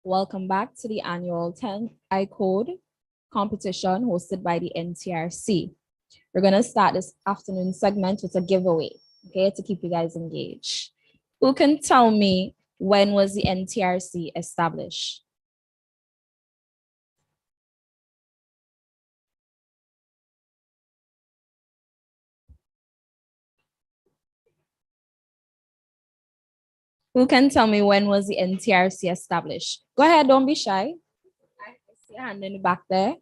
Welcome back to the annual 10th iCode competition hosted by the NTRC. We're going to start this afternoon segment with a giveaway, okay, to keep you guys engaged. Who can tell me when was the NTRC established? Who can tell me when was the NTRC established? Go ahead, don't be shy. I see a hand in the back there.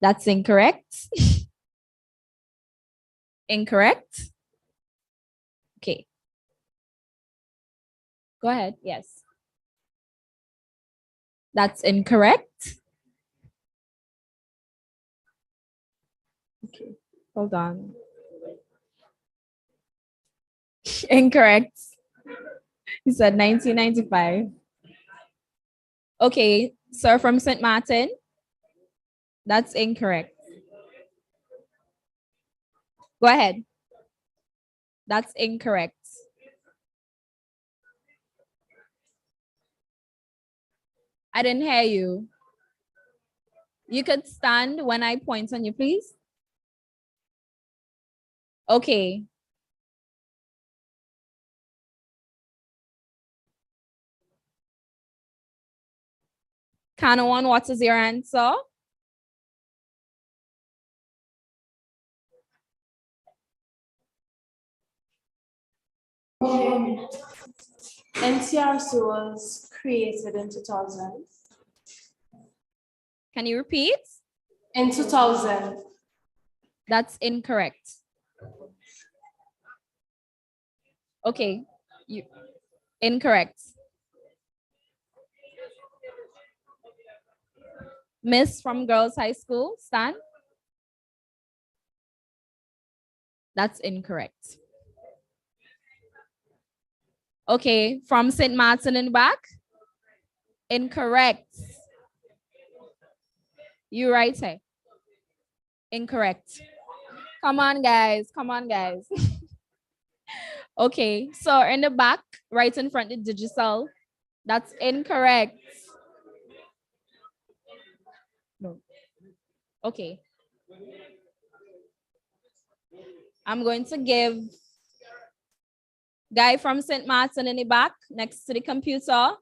That's incorrect. Incorrect. Okay. Go ahead. Yes. That's incorrect. Okay. Hold on. Incorrect. He said 1995. Okay, sir from St. Martin. That's incorrect. Go ahead. That's incorrect. I didn't hear you. You could stand when I point on you, please. Okay. Canawan, what is your answer? NTRC was created in 2000. Can you repeat? In 2000. That's incorrect. Okay, incorrect. Miss from Girls High School, stand. That's incorrect. Okay, from St. Martin in the back. Incorrect. You right here. Incorrect. Come on, guys. Come on, guys. Okay, so in the back, right in front of digital. That's incorrect. No. Okay. I'm going to give guy from St. Martin in the back next to the computer.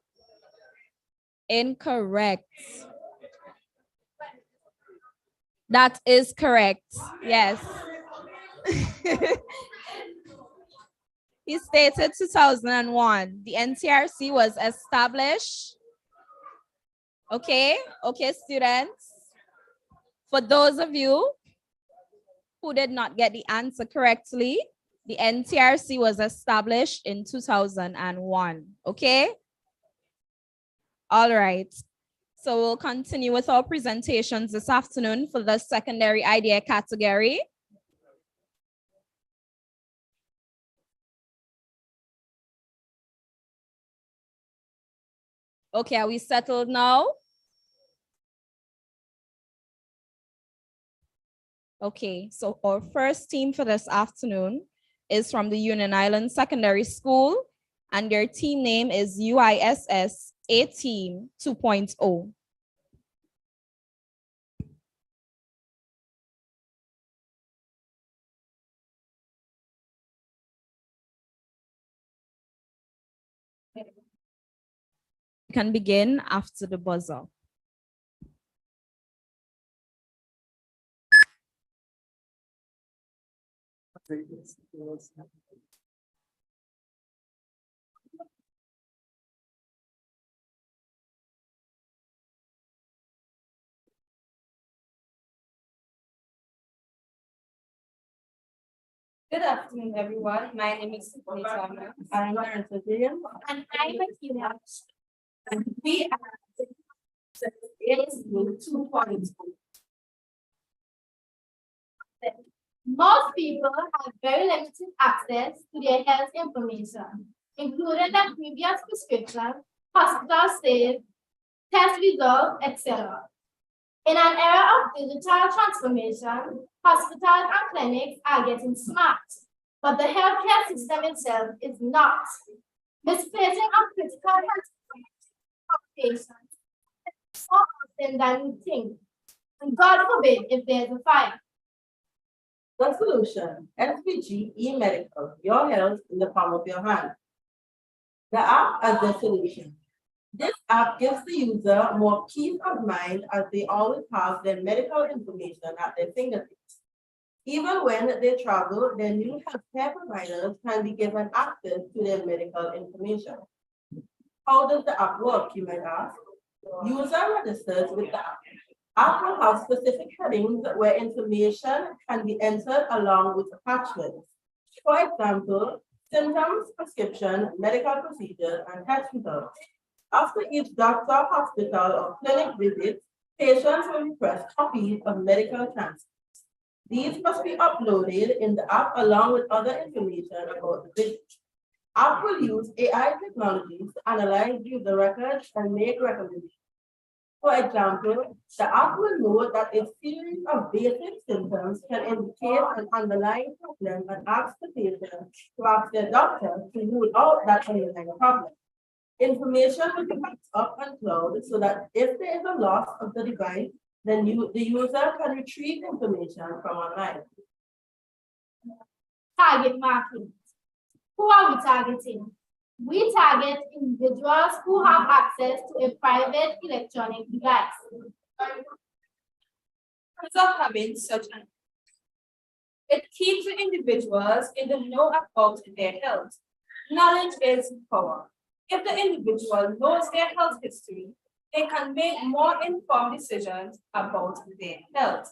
Incorrect. That is correct. Yes. He stated 2001. The NTRC was established. Okay, students. For those of you who did not get the answer correctly, the NTRC was established in 2001. Okay? All right. So we'll continue with our presentations this afternoon for the secondary idea category. Okay, are we settled now? Okay, so our first team for this afternoon is from the Union Island Secondary School, and their team name is UISS A Team 2.0. You can begin after the buzzer. Good afternoon, everyone. My name is Lisa. I'm a Brazilian. And I'm a Cuban. And we are is 2.0. Most people have very limited access to their health information, including their previous prescription, hospital stays, test results, etc. In an era of digital transformation, hospitals and clinics are getting smart, but the healthcare system itself is not. Misplacing of critical health information of patients is more often than we think. And God forbid if there's a fire. The solution, SVG e-medical, your health in the palm of your hand. The app as the solution. This app gives the user more peace of mind as they always have their medical information at their fingertips. Even when they travel, their new healthcare providers can be given access to their medical information. How does the app work, you might ask? User registers with the app. App will have specific headings where information can be entered along with attachments. For example, symptoms, prescription, medical procedures, and test results. After each doctor, hospital, or clinic visit, patients will request copies of medical transcripts. These must be uploaded in the app along with other information about the visit. App will use AI technologies to analyze user records and make recommendations. For example, the app will know that a series of basic symptoms can indicate an underlying problem and ask the patient to ask their doctor to rule out that underlying problem. Information will be backed up on cloud so that if there is a loss of the device, then the user can retrieve information from online. Target market. Who are we targeting? We target individuals who have access to a private electronic device. Of having such an it keeps the individuals in the know about their health. Knowledge is power. If the individual knows their health history, they can make more informed decisions about their health.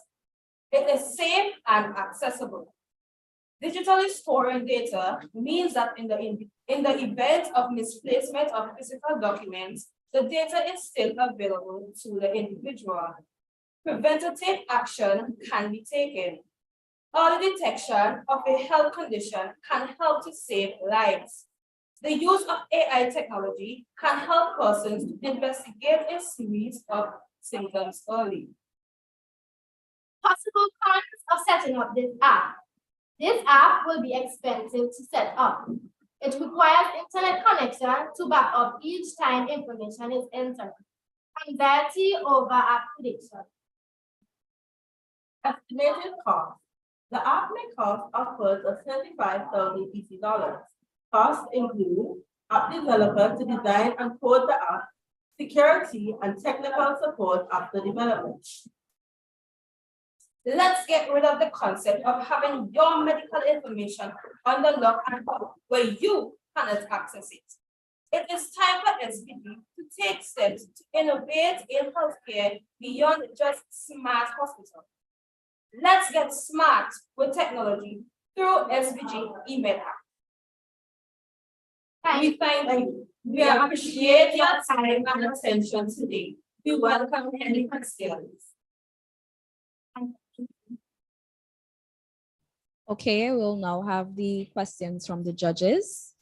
It is safe and accessible. Digitally storing data means that in the event of misplacement of physical documents, the data is still available to the individual. Preventative action can be taken. Early detection of a health condition can help to save lives. The use of AI technology can help persons to investigate a series of symptoms early. Possible cons of setting up this app. This app will be expensive to set up. It requires internet connection to back up each time information is entered. Anxiety over app prediction. Estimated cost. The app may cost upwards of 35,000 PC dollars. Costs include app developer to design and code the app, security and technical support after development. Let's get rid of the concept of having your medical information on the lock and lock where you cannot access it. It is time for SVG to take steps to innovate in healthcare beyond just smart hospitals. Let's get smart with technology through SVG email app. We thank you. We appreciate your time and attention today. We welcome any questions. Okay, we'll now have the questions from the judges.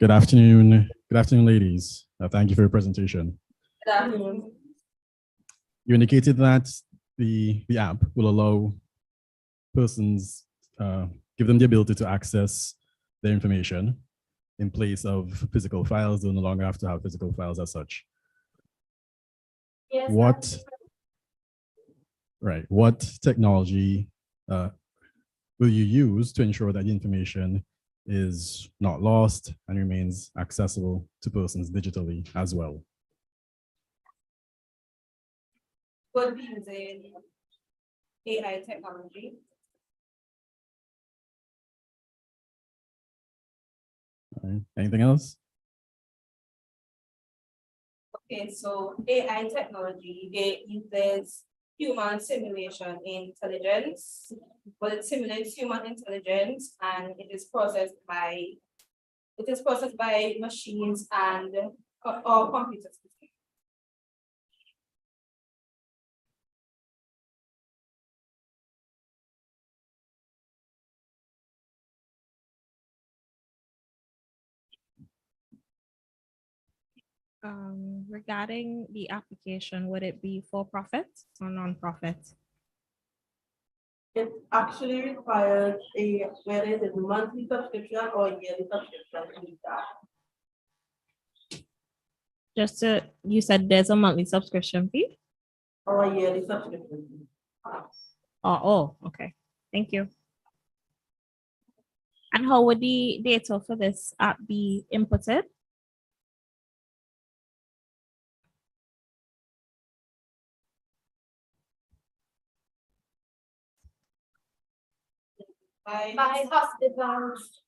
Good afternoon. Good afternoon, ladies. Thank you for your presentation. Good afternoon. You indicated that the app will allow persons, give them the ability to access their information in place of physical files. They'll no longer have to have physical files as such. Yes, What technology will you use to ensure that the information is not lost and remains accessible to persons digitally as well? We'll be using AI technology. All right. Anything else? Okay, so AI technology, it uses human simulation intelligence, but it simulates human intelligence and it is processed by machines and or computers. Regarding the application, would it be for profit or non-profit? It actually requires whether it is monthly subscription or yearly subscription to the app. You said there's a monthly subscription fee? Or a yearly subscription. Oh, okay. Thank you. And how would the data for this app be inputted? By hospitals.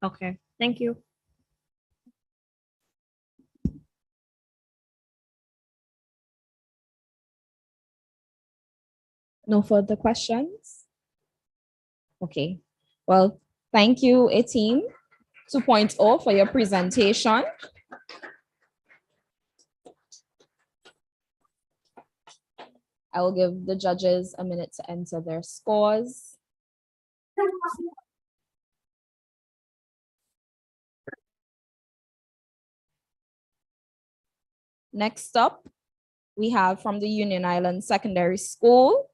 Okay, thank you. No further questions? Okay, well, thank you, team 2.0 for your presentation. I will give the judges a minute to enter their scores. Next up, we have from the Union Island Secondary School,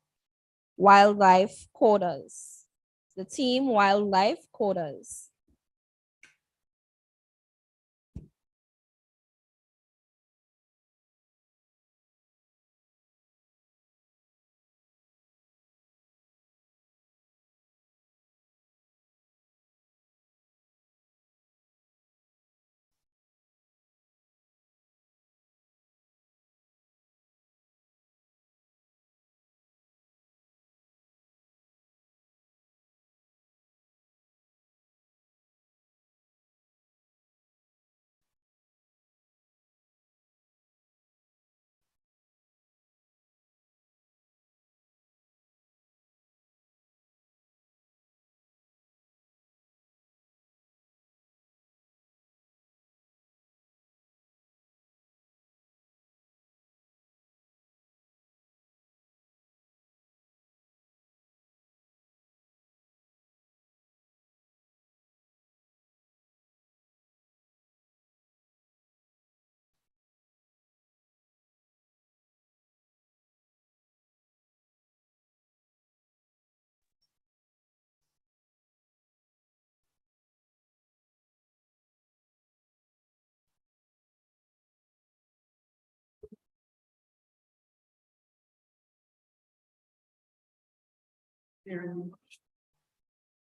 Wildlife Coders. The team Wildlife Coders.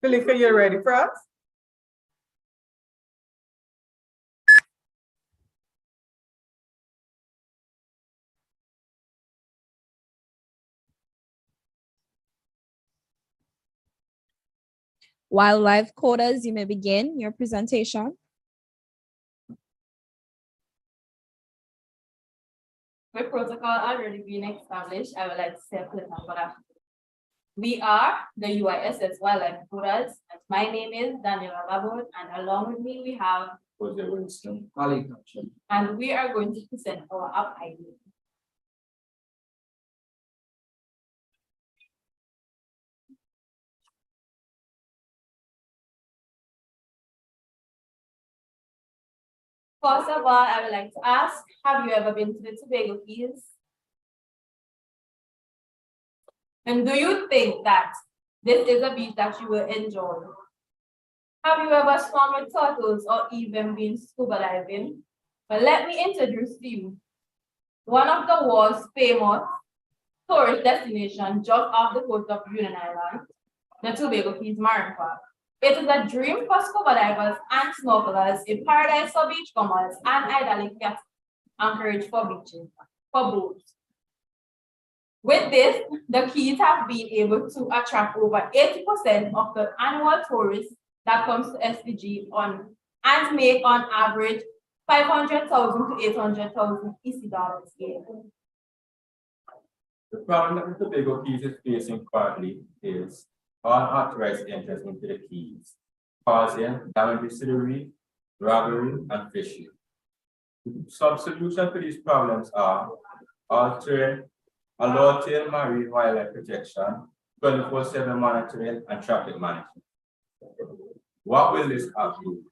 Felicia, you ready for us? Wildlife Coders, you may begin your presentation. With protocol already being established, I would like to say a quick number after. We are the UISS Wildlife Coders. My name is Daniela Labod, and along with me we have Jose Winston, Ali Thompson. and we are going to present our app ID. First of all, I would like to ask, have you ever been to the Tobago Keys? And do you think that this is a beach that you will enjoy? Have you ever swum with turtles or even been scuba diving? Well, let me introduce to you one of the world's famous tourist destinations just off the coast of Union Island, the Tobago Keys Marine Park. It is a dream for scuba divers and snorkelers, a paradise for beachcombers, and idyllic guests anchorage for beaches, for boats. With this, the Keys have been able to attract over 80% of the annual tourists that comes to SPG and make on average 500,000 to 800,000 EC dollars a year. The problem that the Tobago Keys is facing currently is unauthorized entrance into the Keys, causing damages to the reef, robbery, and fishing. Some solutions to these problems are altering a law-tailed marine wildlife protection, 24/7 monitoring, and traffic management. What will this app do?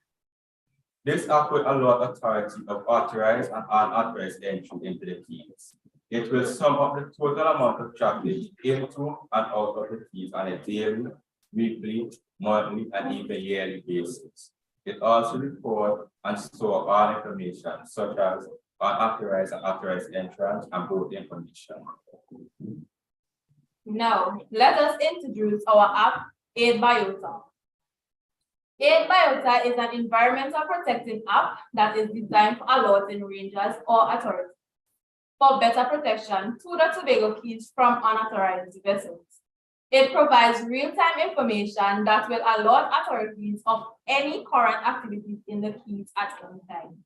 This app will allow authority of authorized and unauthorized entry into the keys. It will sum up the total amount of traffic into and out of the keys on a daily, weekly, monthly, and even yearly basis. It also records and stores all information, such as unauthorized and authorized entrance and both information. Now, let us introduce our app, AidBiota. AidBiota is an environmental protective app that is designed for alerting rangers or authorities for better protection to the Tobago Keys from unauthorized vessels. It provides real-time information that will alert authorities of any current activities in the Keys at any time.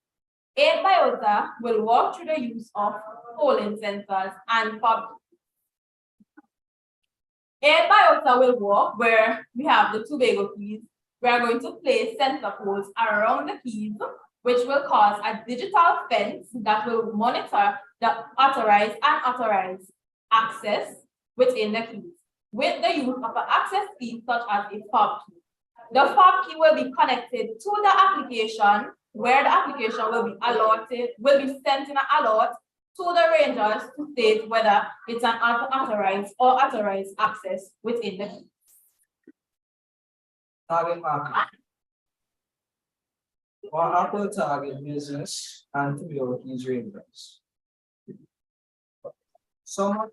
AidBiota will walk through the use of polling sensors and AidBiota will walk where we have the Tobago Keys. We are going to place sensor poles around the keys, which will cause a digital fence that will monitor the authorized and unauthorized access within the keys, with the use of an access key such as a fob key. The fob key will be connected to the application, where the application will be sent in an alert to the rangers to state whether it's an unauthorized or authorized access within the key. Target market. Our app will target business and Tobago Keys rangers. Some of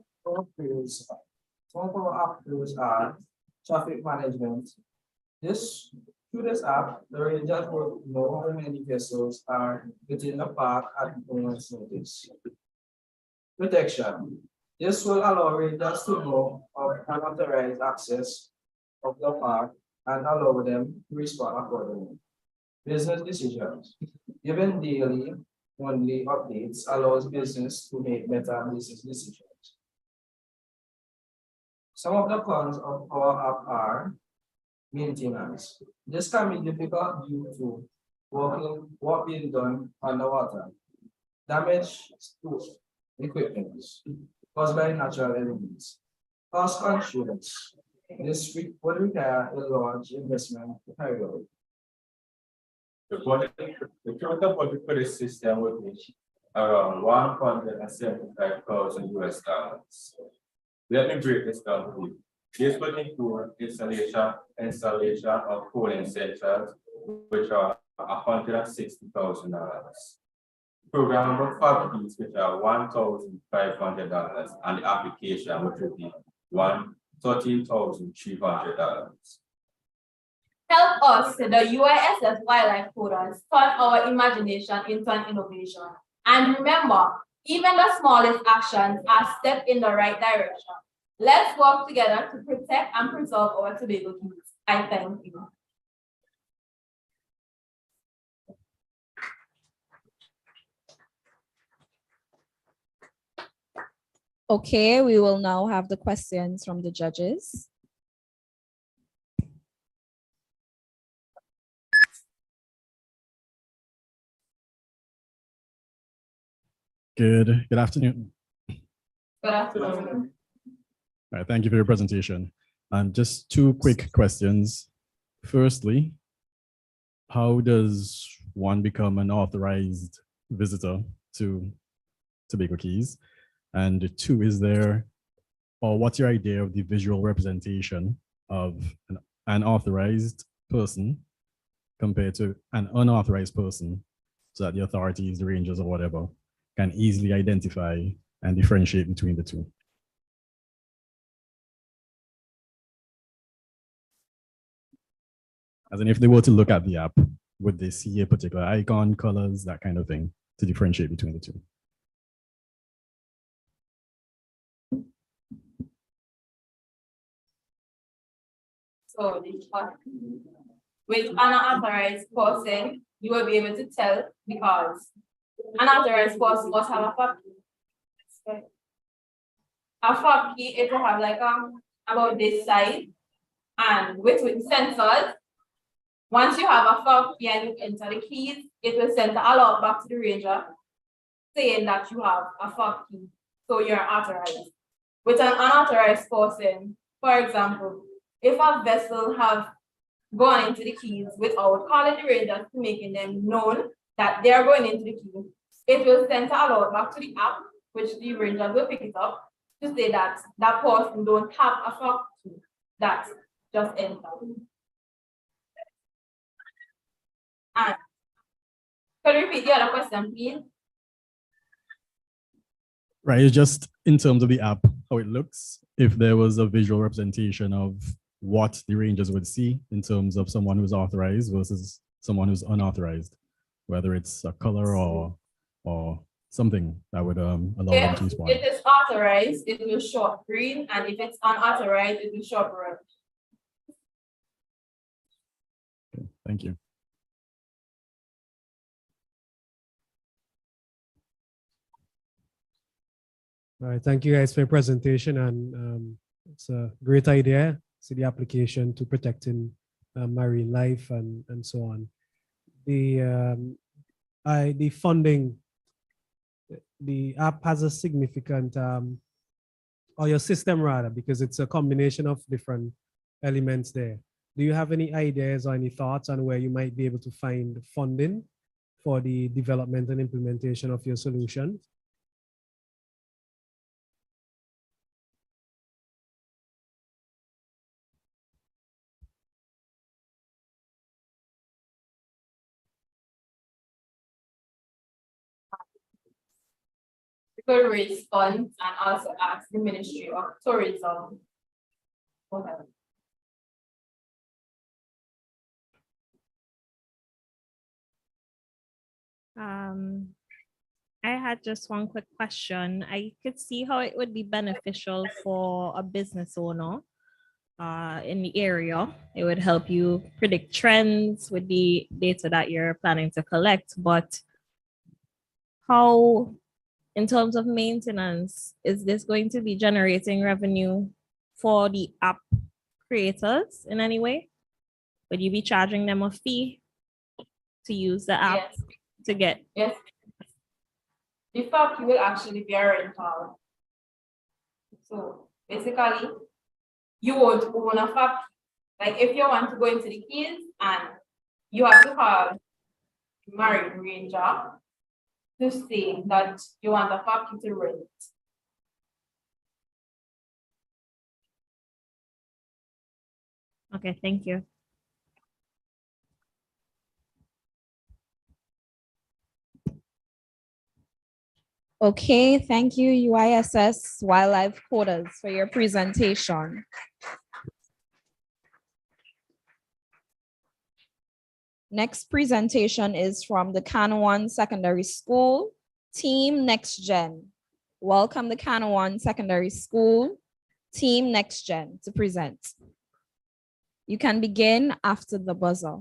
our app tools are traffic management. Through this app, the rangers will know how many vessels are within the park at the moment's notice. Protection. This will allow rangers to know of unauthorized access of the park and allow them to respond accordingly. Business decisions. Given daily, monthly updates allows business to make better business decisions. Some of the cons of our app are maintenance. This can be difficult due to work being done underwater, damage to equipment caused by natural elements, cost insurance. This would require a large investment to carry out. The total budget for this system would be around $175,000 US. Let me break this down for you. This would include installation of polling sensors, which are $160,000. Programmable fob keys, which are $1,500, and the application, which would be $13,300. Help us, the UISS wildlife coders, turn our imagination into an innovation. And remember, even the smallest actions are steps in the right direction. Let's work together to protect and preserve our Tobago Keys. I thank you. Okay, we will now have the questions from the judges. Good afternoon. Good afternoon. All right, thank you for your presentation. Just two quick questions. Firstly, how does one become an authorized visitor to Tobago Keys? And two, what's your idea of the visual representation of an authorized person compared to an unauthorized person, so that the authorities, the rangers or whatever, can easily identify and differentiate between the two? As in, if they were to look at the app, would they see a particular icon, colors, that kind of thing, to differentiate between the two? So, with an unauthorized person, you will be able to tell because an authorized person must have a fob key. A fob key, it will have like about this size, and with sensors. Once you have a fob key and you enter the keys, it will send the alert back to the ranger saying that you have a fob key, so you're authorized. With an unauthorized person, for example, if a vessel have going into the keys without calling the rangers to making them known that they are going into the keys, it will send a alert back to the app, which the rangers will pick it up to say that that person don't have a fact that just entered. And can you repeat the other question, please? Right, it's just in terms of the app, how it looks, if there was a visual representation of what the rangers would see in terms of someone who's authorized versus someone who's unauthorized, whether it's a color or something that would allow them to If respond. it is authorized, it will show up green, and if it's unauthorized, it will show up red. Okay, thank you. All right, thank you guys for your presentation, and it's a great idea. See the application to protecting marine life and so on. The funding, the app has a significant, or your system rather, because it's a combination of different elements there. Do you have any ideas or any thoughts on where you might be able to find funding for the development and implementation of your solution? We could raise funds and also ask the Ministry of Tourism. Go ahead. I had just one quick question. I could see how it would be beneficial for a business owner in the area. It would help you predict trends with the data that you're planning to collect, but how, in terms of maintenance, is this going to be generating revenue for the app creators in any way? Would you be charging them a fee to use the app Yes. to get? Yes. The fact you will actually be a rental. So basically, you won't own a factory. Like if you want to go into the keys and you have to call marine ranger to say that you want a factory to rent. Okay, thank you. Okay, thank you, UISS Wildlife Coders, for your presentation. Next presentation is from the Canawan Secondary School, Team Next Gen. Welcome the Canawan Secondary School, Team Next Gen to present. You can begin after the buzzer.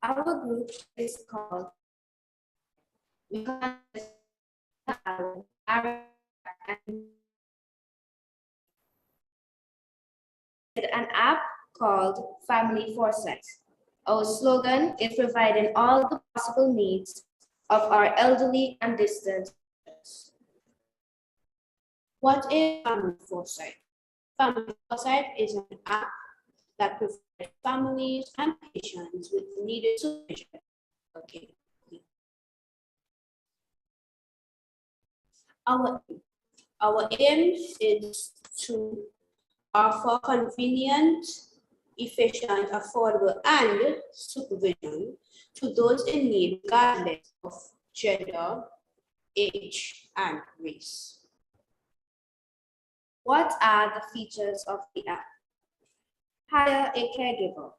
Our group is called an app called Family Foresight. Our slogan is providing all the possible needs of our elderly and distant. What is Family Foresight? Family Foresight is an app that provides families and patients with needed supervision. Okay. Our aim is to offer convenient, efficient, affordable, and supervision to those in need regardless of gender, age, and race. What are the features of the app? Hire a caregiver.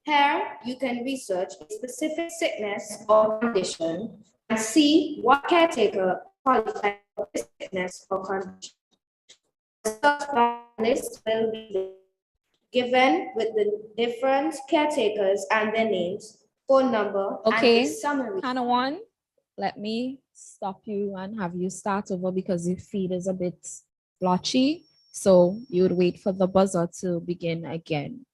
Here, you can research a specific sickness or condition and see what caretaker qualifies for this sickness or condition. The search bar list will be given with the different caretakers and their names, phone number, Okay, and a summary. Hannah one, let me stop you and have you start over because your feed is a bit blotchy. So you would wait for the buzzer to begin again.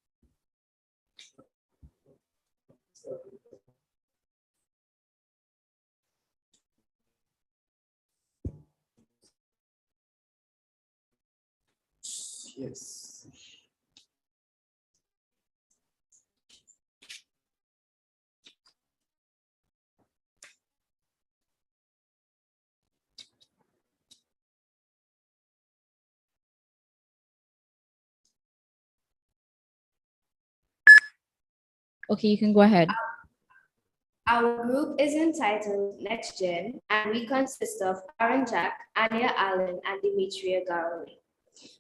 Yes. Okay, you can go ahead. Our group is entitled Next Gen, and we consist of Aaron Jack, Anya Allen, and Demetria Garraway.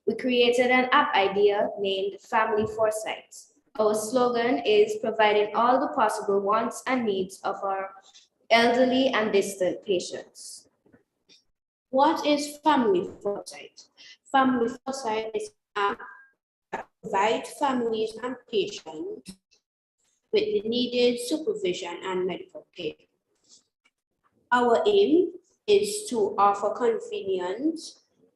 We created an app idea named Family Foresight. Our slogan is providing all the possible wants and needs of our elderly and distant patients. What is Family Foresight? Family Foresight is an app that provides families and patients with the needed supervision and medical care. Our aim is to offer convenient,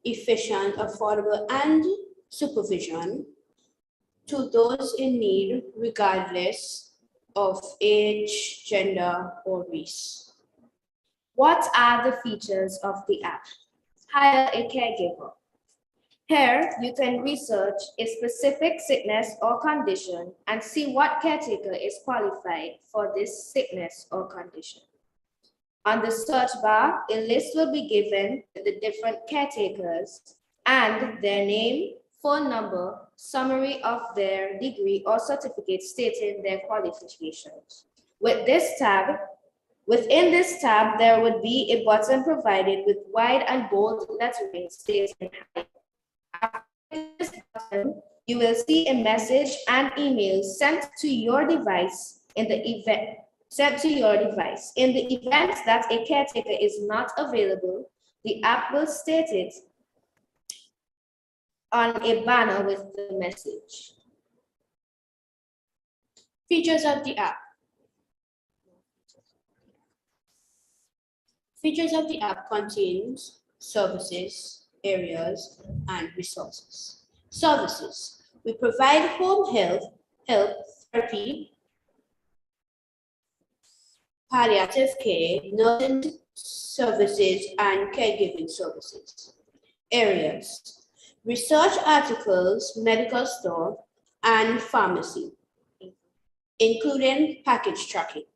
efficient, affordable, and supervision to those in need regardless of age, gender, or race. What are the features of the app? Hire a caregiver. Here, you can research a specific sickness or condition and see what caretaker is qualified for this sickness or condition. On the search bar, a list will be given with the different caretakers and their name, phone number, summary of their degree or certificate stating their qualifications. Within this tab, there would be a button provided with wide and bold lettering stating hi. After this button, you will see a message and email sent to your device in the event. In the event that a caretaker is not available, the app will state it on a banner with the message. Features of the app. Features of the app contains services, areas, and resources. Services. We provide home health, therapy, palliative care, nursing services, and caregiving services. Areas. Research articles, medical store, and pharmacy, including package tracking.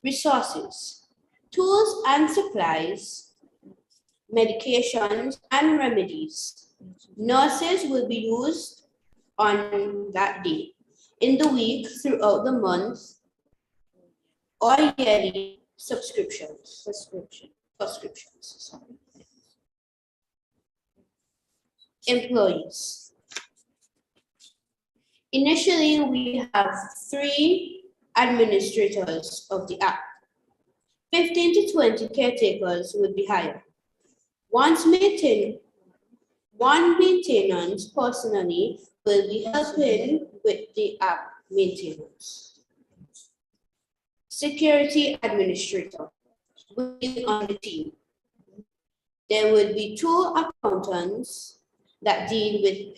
Resources. Tools and supplies, medications and remedies. Nurses will be used on that day, in the week, throughout the month, or yearly subscriptions. Employees. Initially, we have 3 administrators of the app. 15 to 20 caretakers would be hired. One maintenance personally will be helping with the app maintenance. Security administrator will be on the team. There will be 2 accountants that deal with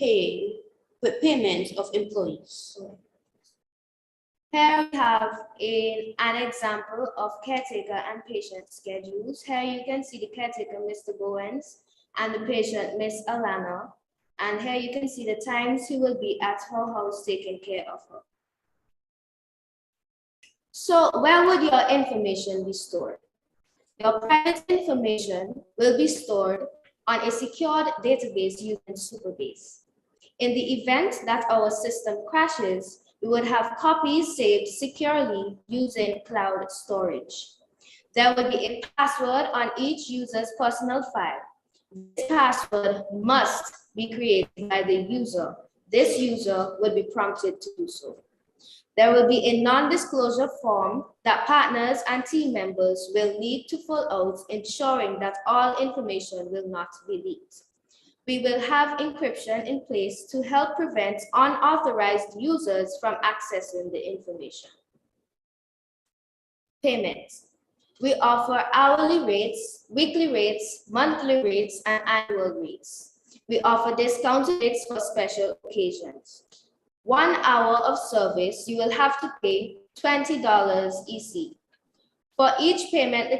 payment of employees. Here we have an example of caretaker and patient schedules. Here you can see the caretaker, Mr. Bowens, and the patient, Miss Alana. And here you can see the times he will be at her house taking care of her. So where would your information be stored? Your private information will be stored on a secured database using Superbase. In the event that our system crashes, we would have copies saved securely using cloud storage. There would be a password on each user's personal file. This password must be created by the user. This user would be prompted to do so. There will be a non-disclosure form that partners and team members will need to fill out, ensuring that all information will not be leaked. We will have encryption in place to help prevent unauthorized users from accessing the information. Payments. We offer hourly rates, weekly rates, monthly rates, and annual rates. We offer discounted rates for special occasions. 1 hour of service, you will have to pay $20 EC. For each payment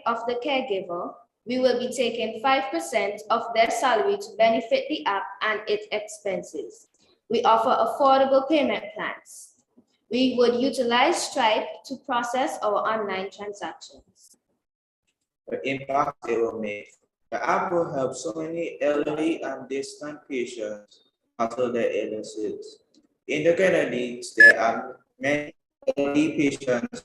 of the caregiver, we will be taking 5% of their salary to benefit the app and its expenses. We offer affordable payment plans. We would utilize Stripe to process our online transactions. The impact it will make. The app will help so many elderly and distant patients after their illnesses. In the Ghana needs, there are many elderly patients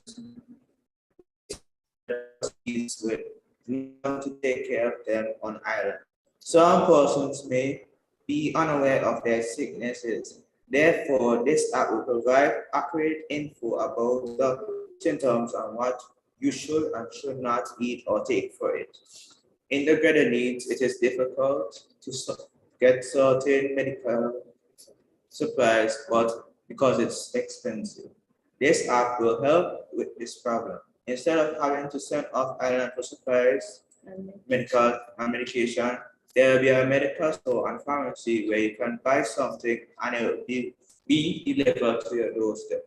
with to take care of them on island. Some persons may be unaware of their sicknesses. Therefore, this app will provide accurate info about the symptoms and what you should and should not eat or take for it. In the greater needs, it is difficult to get certain medical supplies, but because it's expensive. This app will help with this problem. Instead of having to send off island for supplies, medical and medication, there will be a medical store and pharmacy where you can buy something and it will be delivered to your doorstep.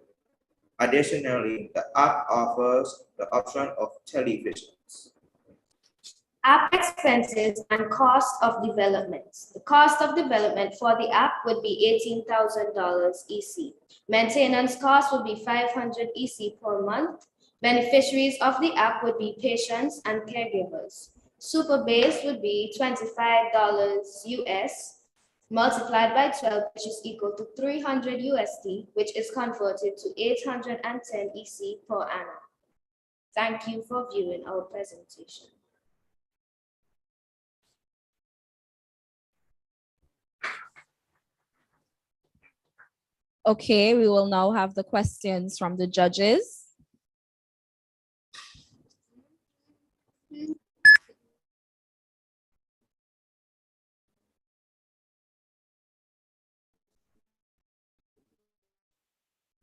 Additionally, the app offers the option of televisions. App expenses and cost of development. The cost of development for the app would be $18,000 EC. Maintenance cost would be $500 EC per month. Beneficiaries of the app would be patients and caregivers. Superbase would be $25 US multiplied by 12, which is equal to 300 USD, which is converted to 810 EC per annum. Thank you for viewing our presentation. Okay, we will now have the questions from the judges.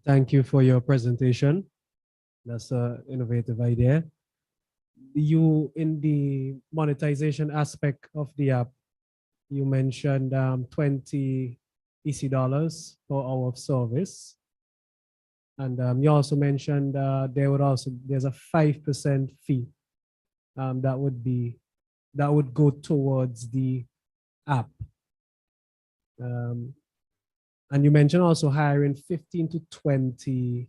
Thank you for your presentation. That's an innovative idea. You, in the monetization aspect of the app, you mentioned 20 EC dollars per hour of service. And you also mentioned there's a 5% fee that would go towards the app. And you mentioned also hiring 15 to 20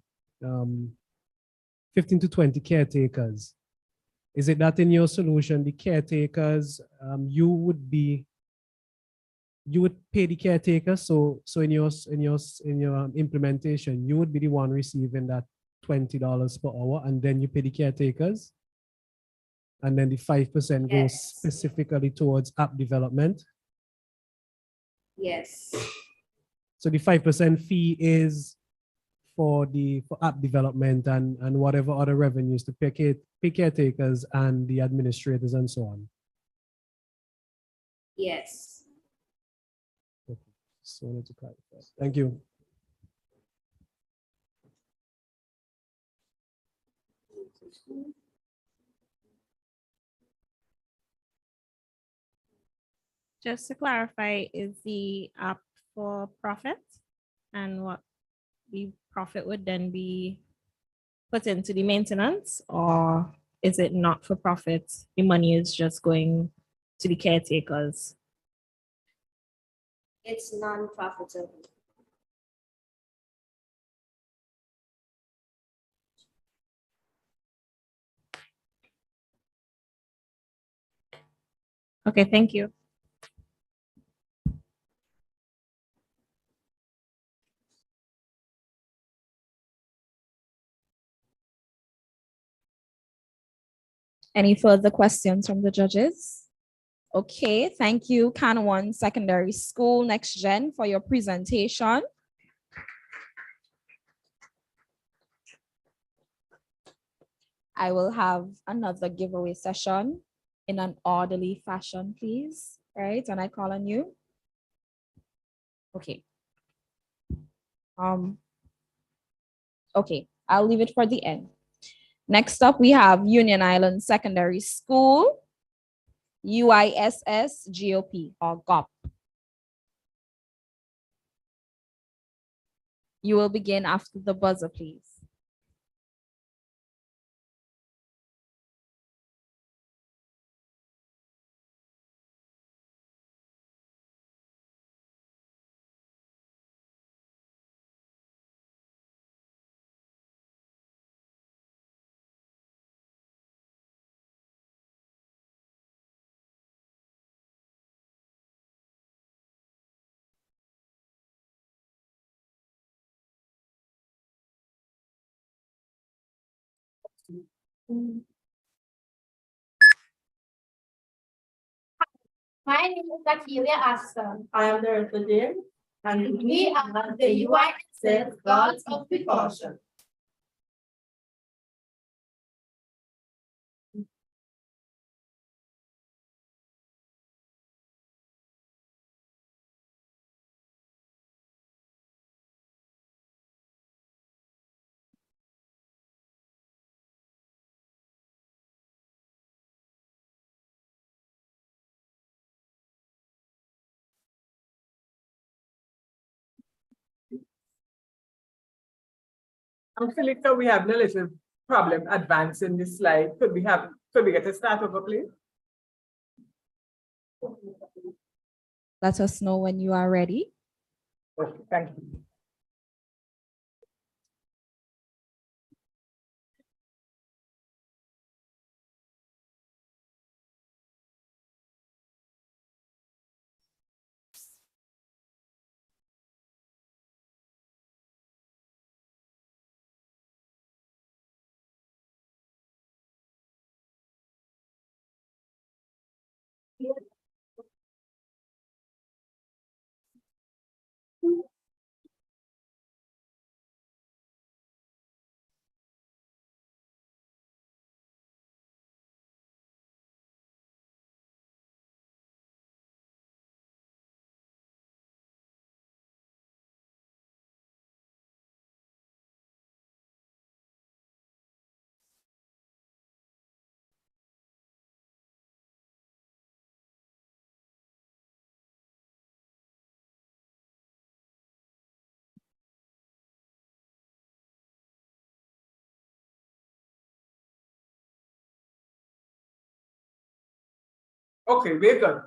caretakers. Is it that in your solution, the caretakers, you would pay the caretaker? So in your implementation, you would be the one receiving that $20 per hour, and then you pay the caretakers, and then the 5% goes specifically towards app development. Yes. So the 5% fee is for app development and whatever other revenues to pay caretakers and the administrators and so on. Yes. Okay. So I wanted to clarify. Thank you. Just to clarify, is the app for profit? And what the profit would then be put into the maintenance, or is it not for profit? The money is just going to the caretakers. It's non-profitable. Okay, thank you. Any further questions from the judges? Okay, thank you, Can 1 Secondary School Next Gen, for your presentation. I will have another giveaway session in an orderly fashion, please. Right, and I call on you. Okay. Okay, I'll leave it for the end. Next up, we have Union Island Secondary School, UISS GOP or GOP. You will begin after the buzzer, please. My name is Akeelia Aston, I am the resident, and we are the UISS Guards of Precaution. Philippa, we have a little problem advancing this slide. Could we get a start over, please? Let us know when you are ready. Okay, thank you. Okay, we're good.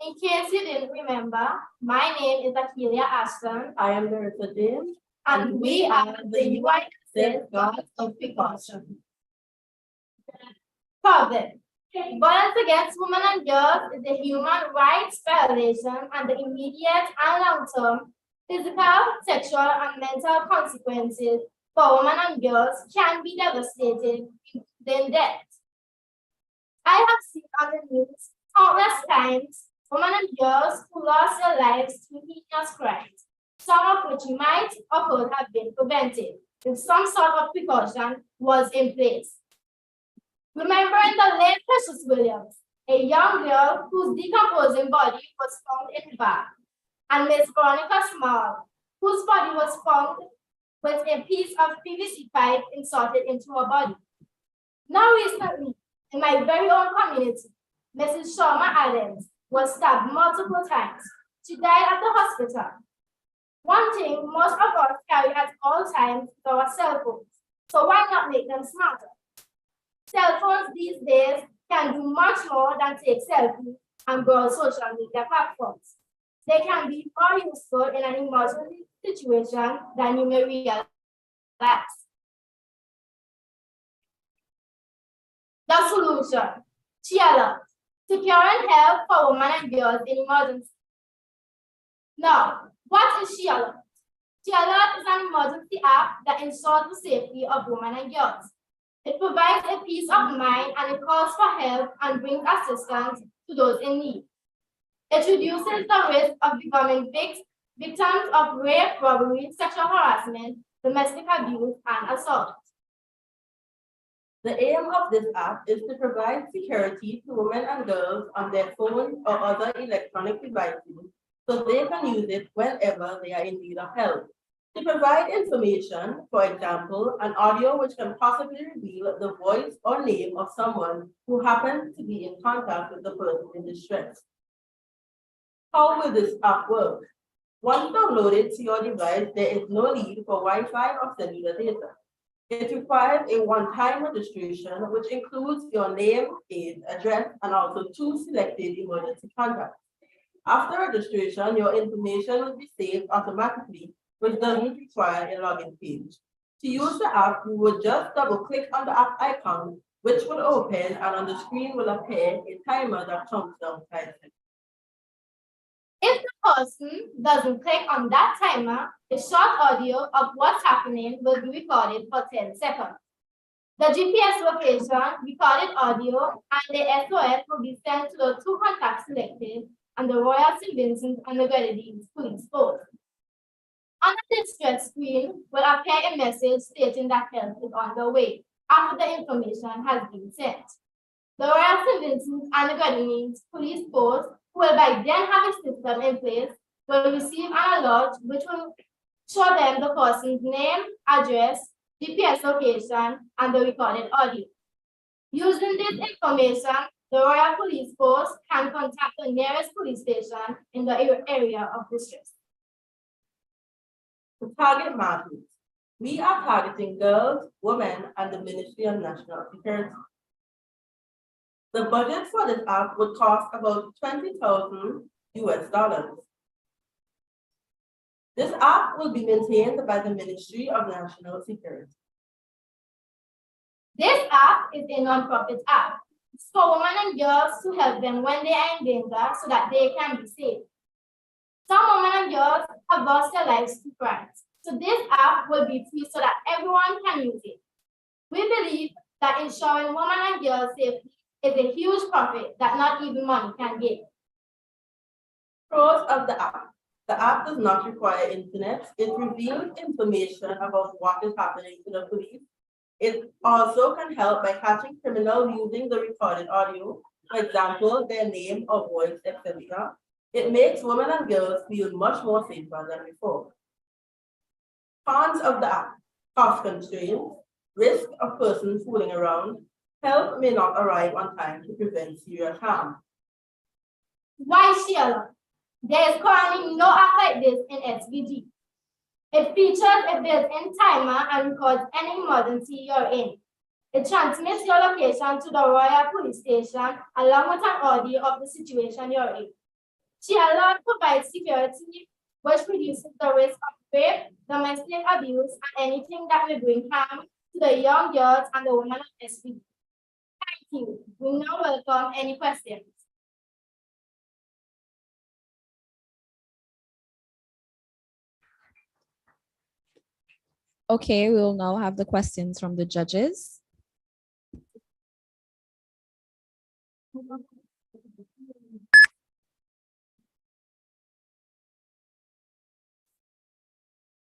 In case you didn't remember, my name is Akeelia Aston, I am the resident, and we are the UISS Guards of Precaution. Problem. Violence against women and girls is a human rights violation, and the immediate and long-term physical, sexual, and mental consequences for women and girls can be devastating, including death. I have seen on the news countless times women and girls who lost their lives to heinous crimes, some of which might or could have been prevented if some sort of precaution was in place. Remembering the late Precious Williams, a young girl whose decomposing body was found in the bath, and Miss Veronica Small, whose body was found with a piece of PVC pipe inserted into her body. Now recently, in my very own community, Mrs. Sharma Adams, was stabbed multiple times. She died at the hospital. One thing most of us carry at all times is our cell phones. So why not make them smarter? Cell phones these days can do much more than take selfies and browse social media platforms. They can be more useful in an emergency situation than you may realize. The solution: Alert, securing help for women and girls in emergency. Now, what is Alert? Alert is an emergency app that ensures the safety of women and girls. It provides a peace of mind and it calls for help and brings assistance to those in need. It reduces the risk of becoming victims of rape, robbery, sexual harassment, domestic abuse, and assault. The aim of this app is to provide security to women and girls on their phones or other electronic devices so they can use it whenever they are in need of help. To provide information, for example, an audio which can possibly reveal the voice or name of someone who happens to be in contact with the person in distress. How will this app work? Once downloaded to your device, there is no need for Wi-Fi or cellular data. It requires a one-time registration, which includes your name, age, address, and also 2 selected emergency contacts. After registration, your information will be saved automatically, which doesn't require a login page. To use the app, you would just double-click on the app icon, which will open, and on the screen will appear a timer that counts down 5 seconds. If the person doesn't click on that timer, a short audio of what's happening will be recorded for 10 seconds. The GPS location, recorded audio, and the SOS will be sent to the 2 contacts selected and the Royal St. Vincent and the Grenadines police post. On the distress screen will appear a message stating that help is on the way after the information has been sent. The Royal St. Vincent and the Grenadines police post, who will by then have a system in place, will receive an alert which will show them the person's name, address, GPS location, and the recorded audio. Using this information, the Royal Police Force can contact the nearest police station in the area of distress. The target market. We are targeting girls, women, and the Ministry of National Security. The budget for this app would cost about $20,000 US. This app will be maintained by the Ministry of National Security. This app is a non-profit app. It's for women and girls to help them when they are in danger so that they can be safe. Some women and girls have lost their lives to crimes. So this app will be free so that everyone can use it. We believe that ensuring women and girls' safety is a huge profit that not even money can get. Pros of the app. The app does not require internet. It reveals information about what is happening to the police. It also can help by catching criminals using the recorded audio, for example, their name or voice, etc. It makes women and girls feel much more safer than before. Cons of the app: cost constraints, risk of persons fooling around, help may not arrive on time to prevent serious harm. Why Sheila? There is currently no app like this in SVG. It features a built-in timer and records any emergency you're in. It transmits your location to the Royal Police Station along with an audio of the situation you're in. Sheila provides security, which reduces the risk of rape, domestic abuse, and anything that may bring harm to the young girls and the women of SVG. Thank you. We now welcome any questions. Okay, we will now have the questions from the judges.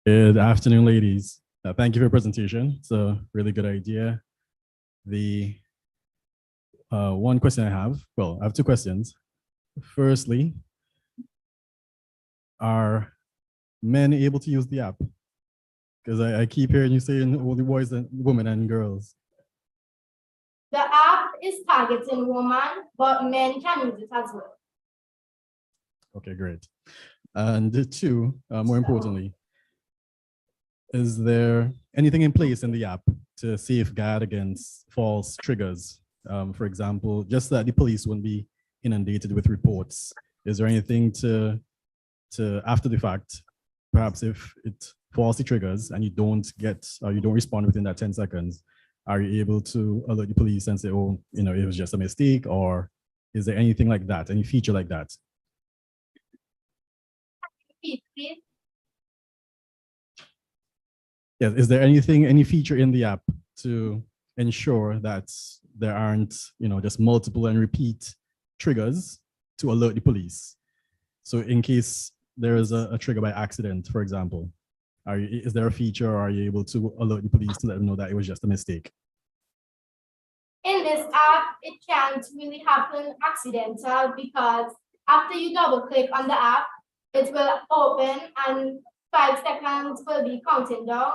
Good afternoon, ladies. Thank you for your presentation. It's a really good idea. The one question I have, well, I have 2 questions. Firstly, are men able to use the app? Because I keep hearing you saying only boys and women and girls. The app is targeting women, but men can use it as well. Okay, great. And two, more importantly, is there anything in place in the app to safeguard against false triggers? For example, just that the police won't be inundated with reports. Is there anything to after the fact, perhaps if it falsely triggers and you don't get or you don't respond within that 10 seconds, are you able to alert the police and say, oh, you know, it was just a mistake? Or is there anything like that, any feature like that? Please. Yes, is there anything, any feature in the app to ensure that there aren't, you know, just multiple and repeat triggers to alert the police? So in case there is a trigger by accident, for example, is there a feature or are you able to alert the police to let them know that it was just a mistake? In this app, it can't really happen accidental because after you double click on the app, it will open and 5 seconds will be counting down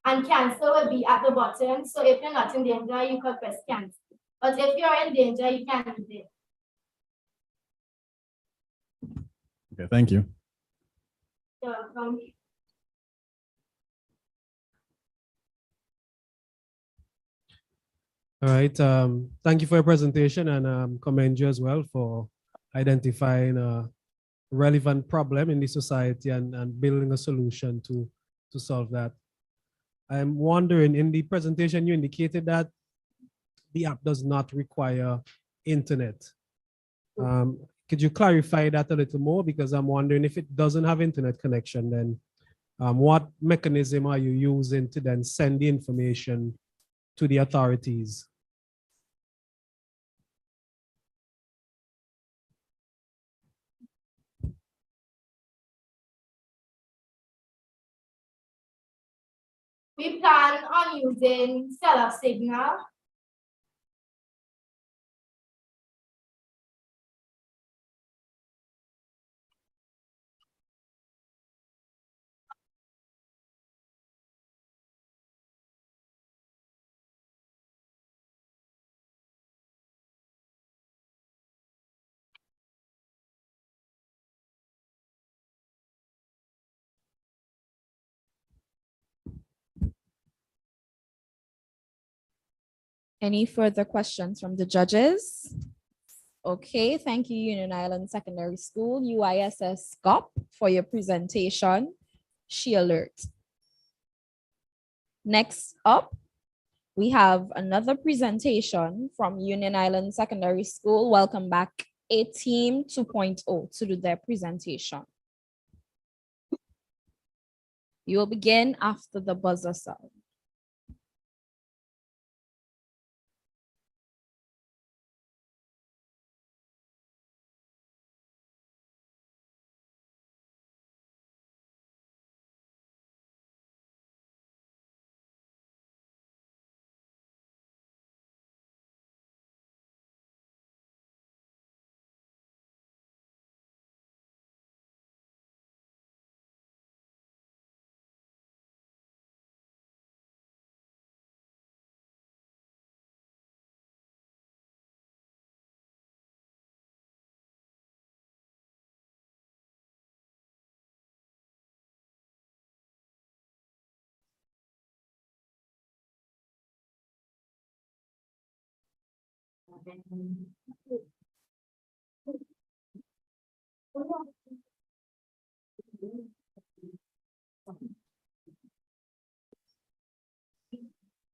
and cancel will be at the bottom. So if you're not in danger, you can press cancel. But if you're in danger, you can't do it. Okay, thank you. You're welcome. All right. Thank you for your presentation and commend you as well for identifying a relevant problem in the society and building a solution to solve that. I'm wondering, in the presentation, you indicated that the app does not require internet. Could you clarify that a little more? Because I'm wondering if it doesn't have internet connection, then what mechanism are you using to then send the information to the authorities? We plan on using cellular signal. Any further questions from the judges? Okay, thank you, Union Island Secondary School, UISS SCOP, for your presentation. She alert. Next up, we have another presentation from Union Island Secondary School. Welcome back, A Team 2.0, to do their presentation. You will begin after the buzzer sound.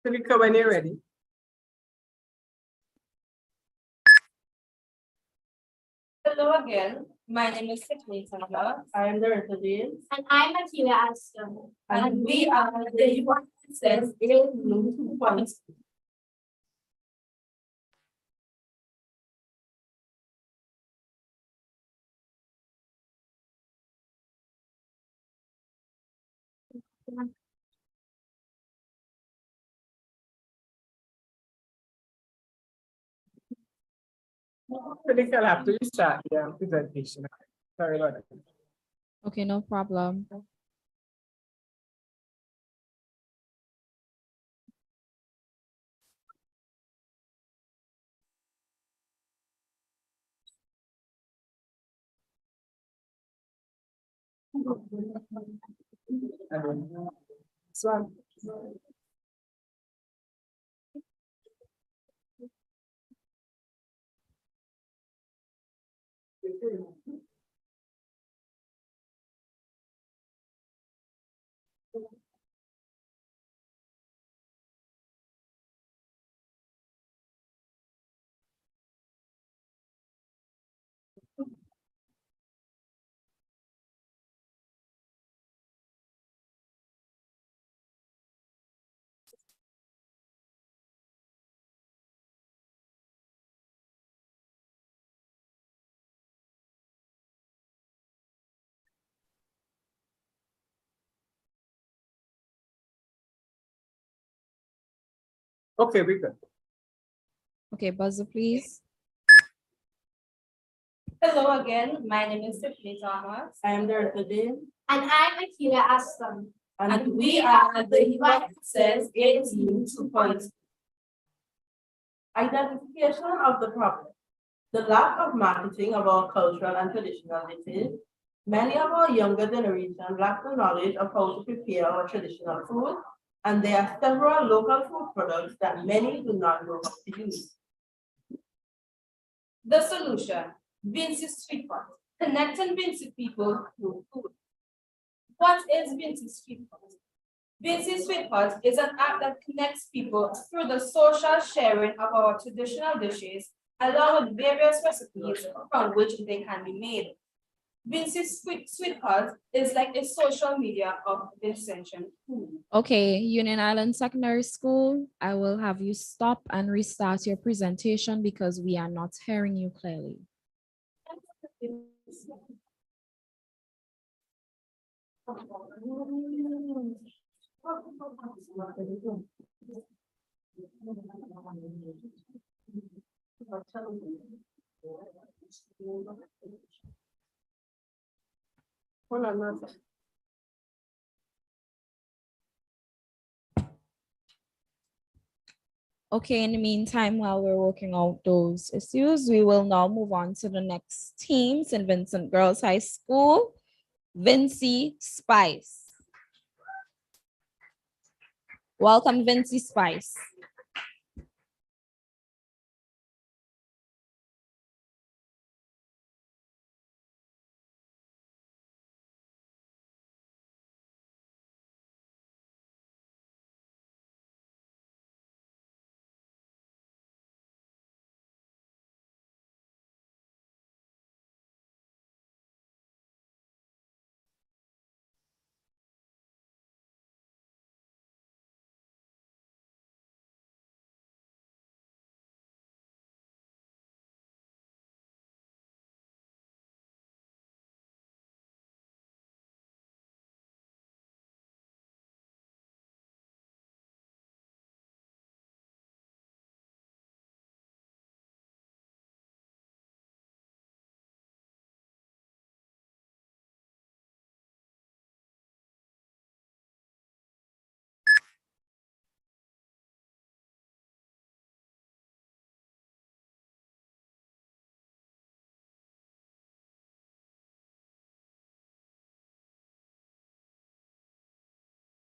Tanika, when you're ready. Hello again. My name is Tiffany Sandler. I am the James. And I'm Akila Aston. And we are the UISS Blue 2.0. Tanika, I'll have to restart the presentation. Sorry about that. Okay, no problem. This one. Okay, we good. Okay, buzzer, please. Hello again, my name is Tiffany Thomas. I am Dorothy Dean, And I'm Akira Aston. And we are the Human Access 18 2.0. identification of the problem. The lack of marketing of our cultural and traditional dishes. Many of our younger generation lack the knowledge of how to prepare our traditional food, and there are several local food products that many do not know how to use. The solution, Vince's Street Pot, connecting Vinci people through food. What is Vince's Street Pot? Vince's Street Pot is an app that connects people through the social sharing of our traditional dishes, along with various recipes from which they can be made. Vince's Sweet Pot is like a social media of Vincentian food. Okay, Union Island Secondary School, I will have you stop and restart your presentation because we are not hearing you clearly. Hold on, Martha. Okay, in the meantime, while we're working out those issues, we will now move on to the next team, St. Vincent Girls High School, Vinci Spice. Welcome, Vinci Spice.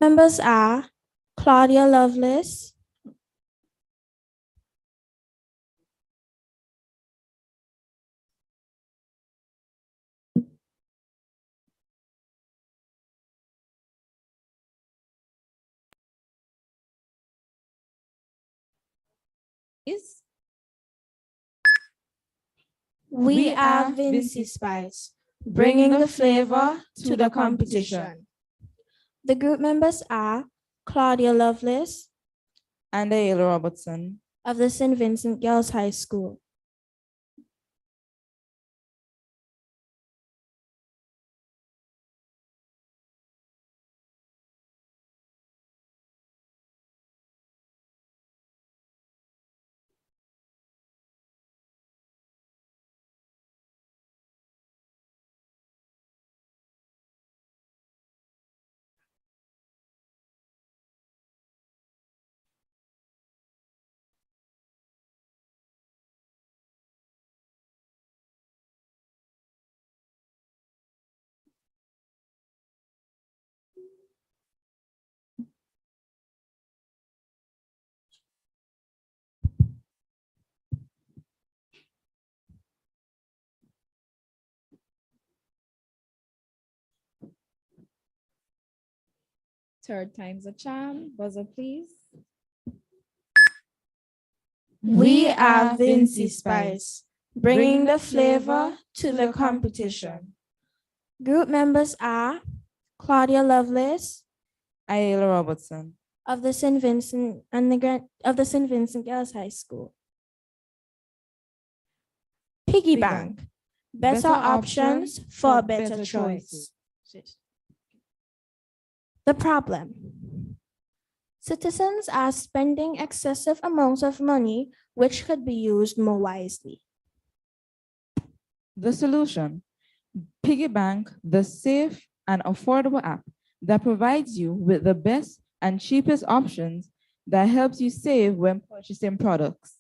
Members are Claudia Lovelace, we are Vinci Spice, bringing the flavor to the competition. The group members are Claudia Lovelace and Ayla Robertson of the St. Vincent Girls High School. Third time's a charm. Buzzer, please. We are Vinci Spice, bringing the flavor to the competition. Group members are Claudia Lovelace Ayala Robertson. of the St. Vincent of the St. Vincent Girls High School. Piggy Bank, better options for a better choice. The problem. Citizens are spending excessive amounts of money which could be used more wisely. The solution. Piggy Bank, the safe and affordable app that provides you with the best and cheapest options that helps you save when purchasing products.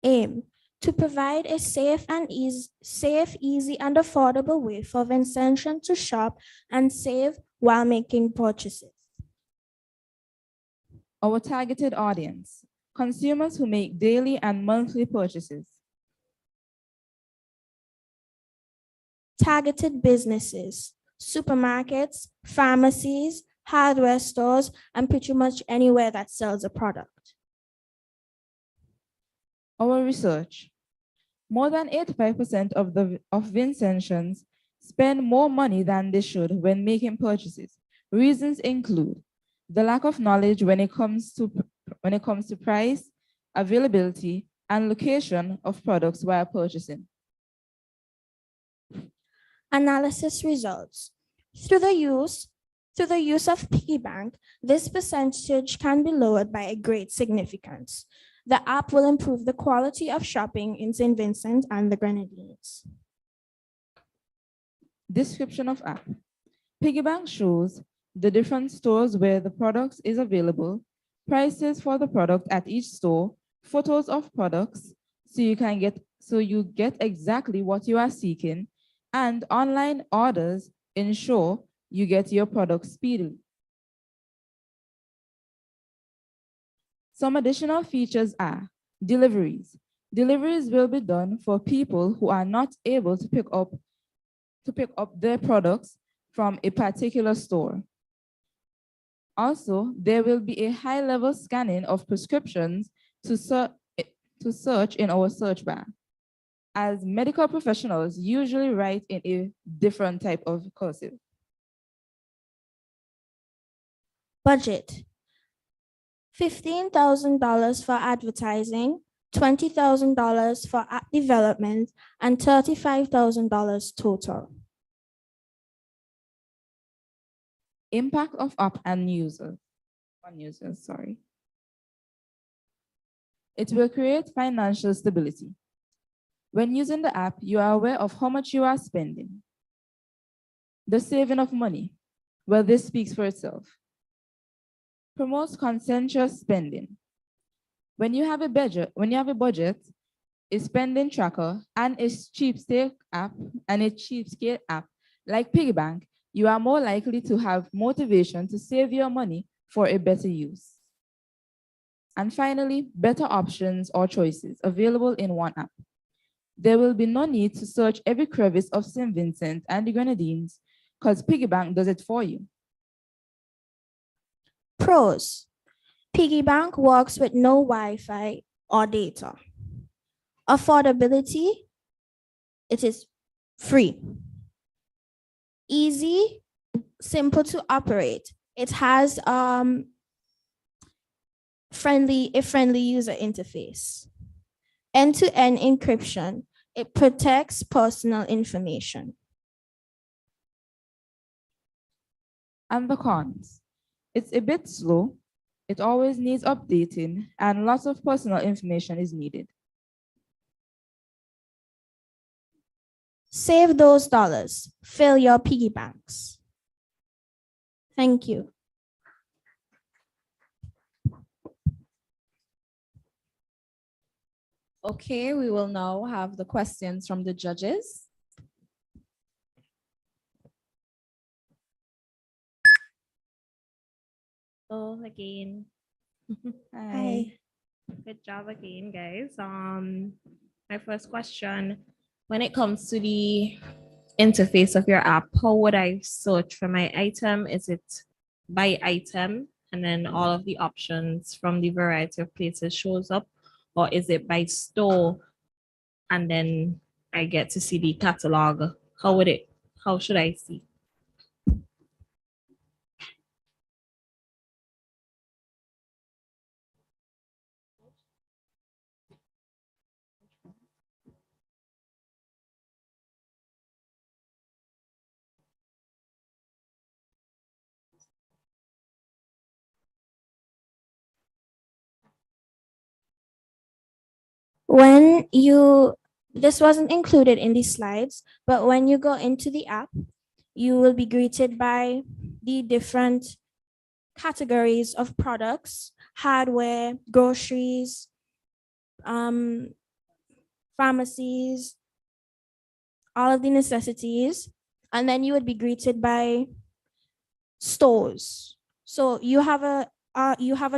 Aim to provide a safe, easy, and affordable way for Vincentians to shop and save while making purchases. Our targeted audience, consumers who make daily and monthly purchases. Targeted businesses, supermarkets, pharmacies, hardware stores, and pretty much anywhere that sells a product. Our research. More than 85% of Vincentians spend more money than they should when making purchases. Reasons include the lack of knowledge when it comes to price, availability, and location of products while purchasing. Analysis results. Through the use of Piggy Bank, this percentage can be lowered by a great significance. The app will improve the quality of shopping in St. Vincent and the Grenadines. Description of app. Piggy Bank shows the different stores where the product is available, prices for the product at each store, photos of products so you get exactly what you are seeking, and online orders ensure you get your product speedily. Some additional features are deliveries. Deliveries will be done for people who are not able to pick up their products from a particular store. Also, there will be a high-level scanning of prescriptions to search in our search bar, as medical professionals usually write in a different type of cursive. Budget. $15,000 for advertising, $20,000 for app development, and $35,000 total. Impact of app on users. It will create financial stability. When using the app, you are aware of how much you are spending. The saving of money. Well, this speaks for itself. Promotes conscientious spending. When you have a budget, a spending tracker, and a cheapskate app like Piggy Bank, you are more likely to have motivation to save your money for a better use. And finally, better options or choices available in one app. There will be no need to search every crevice of St. Vincent and the Grenadines because Piggy Bank does it for you. Pros. Piggy Bank works with no Wi-Fi or data. Affordability. It is free. Easy, simple to operate. It has a friendly user interface. End-to-end encryption. It protects personal information. And the cons. It's a bit slow. It always needs updating and lots of personal information is needed. Save those dollars. Fill your piggy banks. Thank you. Okay, we will now have the questions from the judges. Hello again. Hi. Good job again, guys. My first question, when it comes to the interface of your app, how would I search for my item? Is it by item and then all of the options from the variety of places shows up? Or is it by store and then I get to see the catalog? How should I see? When you, this wasn't included in the slides, but when you go into the app, you will be greeted by the different categories of products: hardware, groceries, pharmacies, all of the necessities. And then you would be greeted by stores. So you have a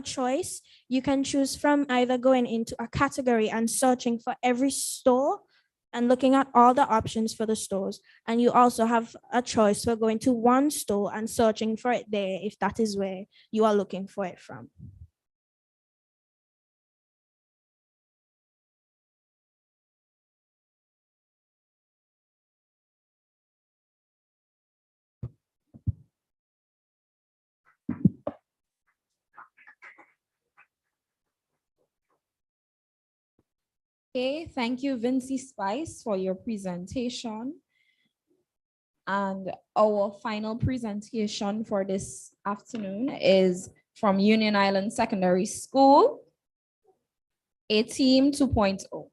choice. You can choose from either going into a category and searching for every store and looking at all the options for the stores. And you also have a choice for going to one store and searching for it there if that is where you are looking for it from. Okay, thank you, Vinci Spice, for your presentation. And our final presentation for this afternoon is from Union Island Secondary School, a team 2.0.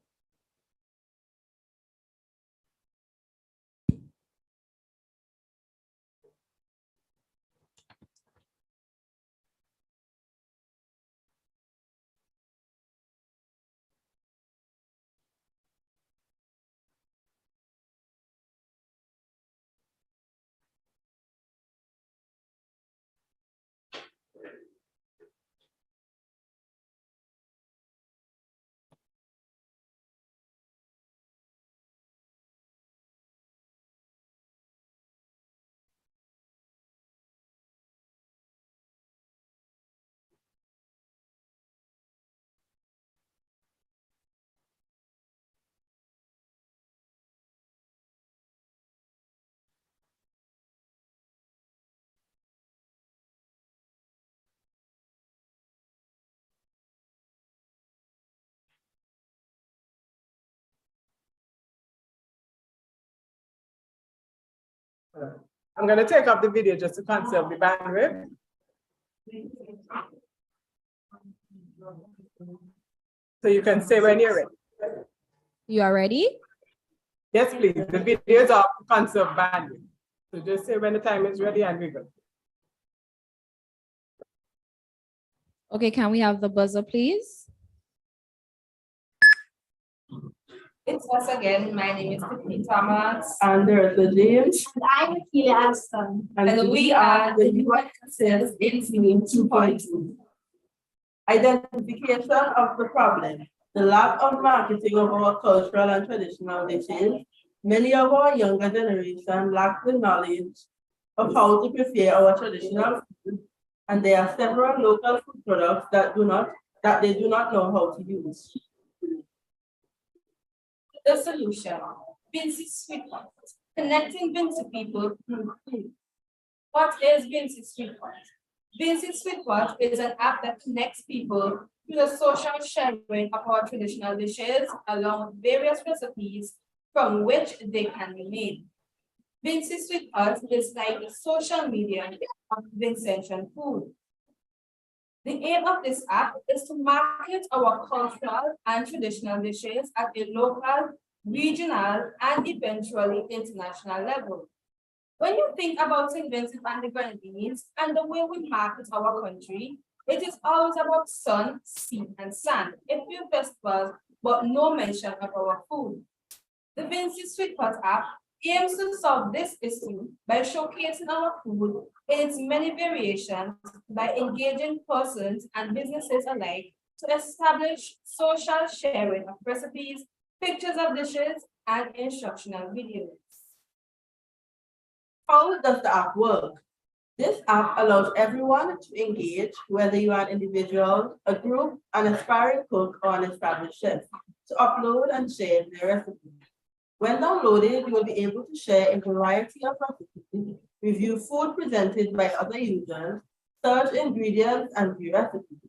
I'm going to take off the video just to conserve the bandwidth. So you can say when you're ready. You are ready? Yes, please. The video is off to conserve bandwidth. So just say when the time is ready and we go. Okay, can we have the buzzer, please? It's us again. My name is Tiffany Thomas. And there's the James. And I'm Akila Aston. And we are the UISS in Team 2.2. Identification of the problem. The lack of marketing of our cultural and traditional dishes. Many of our younger generation lack the knowledge of how to prepare our traditional food, and there are several local food products that they do not know how to use. The solution, Vinci Sweet Pot, connecting Vinci people through food. What is Vinci Sweet Pot? Vinci Sweet Pot is an app that connects people to the social sharing of our traditional dishes along with various recipes from which they can be made. Vinci Sweet Pot is like the social media of Vincentian food. The aim of this app is to market our cultural and traditional dishes at a local, regional, and eventually international level. When you think about St. Vincent and the Grenadines and the way we market our country, it is always about sun, sea, and sand, a few festivals, but no mention of our food. The Vinci Sweet Pot app aims to solve this issue by showcasing our food in its many variations by engaging persons and businesses alike to establish social sharing of recipes, pictures of dishes, and instructional videos. How does the app work? This app allows everyone to engage, whether you are an individual, a group, an aspiring cook, or an established chef, to upload and share their recipes. When downloaded, you will be able to share a variety of recipes, review food presented by other users, search ingredients, and view recipes.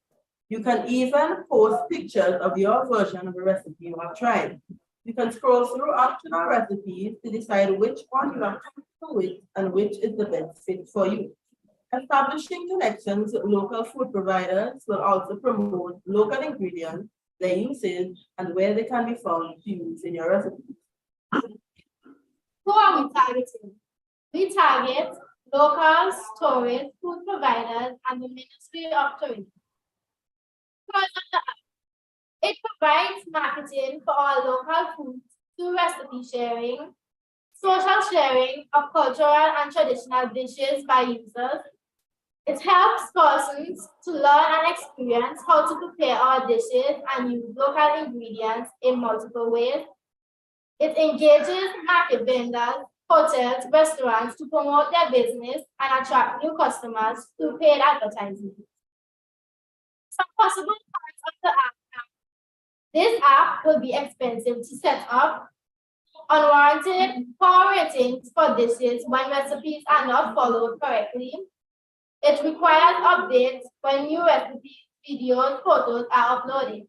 You can even post pictures of your version of a recipe you have tried. You can scroll through optional recipes to decide which one you are comfortable with and which is the best fit for you. Establishing connections with local food providers will also promote local ingredients, their usage, and where they can be found to use in your recipes. Who are we targeting? We target locals, tourists, food providers, and the Ministry of Tourism. It provides marketing for all local foods through recipe sharing, social sharing of cultural and traditional dishes by users. It helps persons to learn and experience how to prepare our dishes and use local ingredients in multiple ways. It engages market vendors, hotels, restaurants to promote their business and attract new customers through paid advertising. Some possible parts of the app. This app will be expensive to set up. Unwarranted poor ratings for dishes when recipes are not followed correctly. It requires updates when new recipes, videos, photos are uploaded.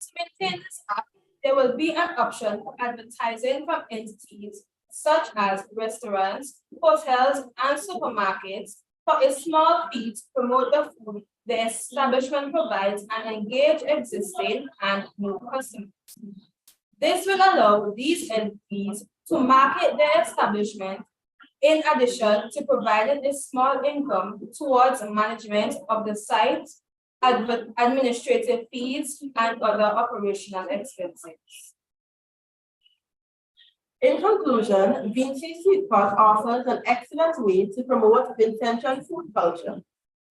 To maintain this app, there will be an option for advertising from entities such as restaurants, hotels, and supermarkets for a small fee to promote the food the establishment provides and engage existing and new customers. This will allow these entities to market their establishment in addition to providing a small income towards management of the site, administrative fees, and other operational expenses. In conclusion, Vinci Sweet Pot offers an excellent way to promote Vincentian food culture.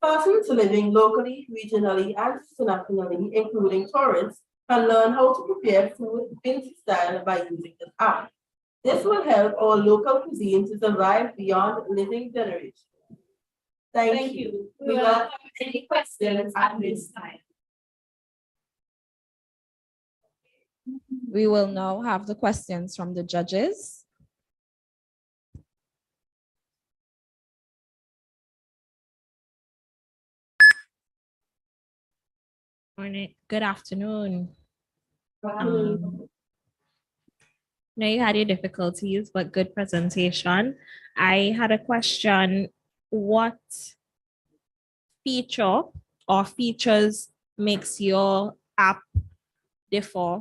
Persons living locally, regionally, and internationally, including tourists, can learn how to prepare food Vinci style by using this app. This will help our local cuisine to survive beyond living generations. Thank you. We welcome any questions at this time. We will now have the questions from the judges. Morning. Good afternoon. Now you had your difficulties, but good presentation. I had a question. What feature or features makes your app differ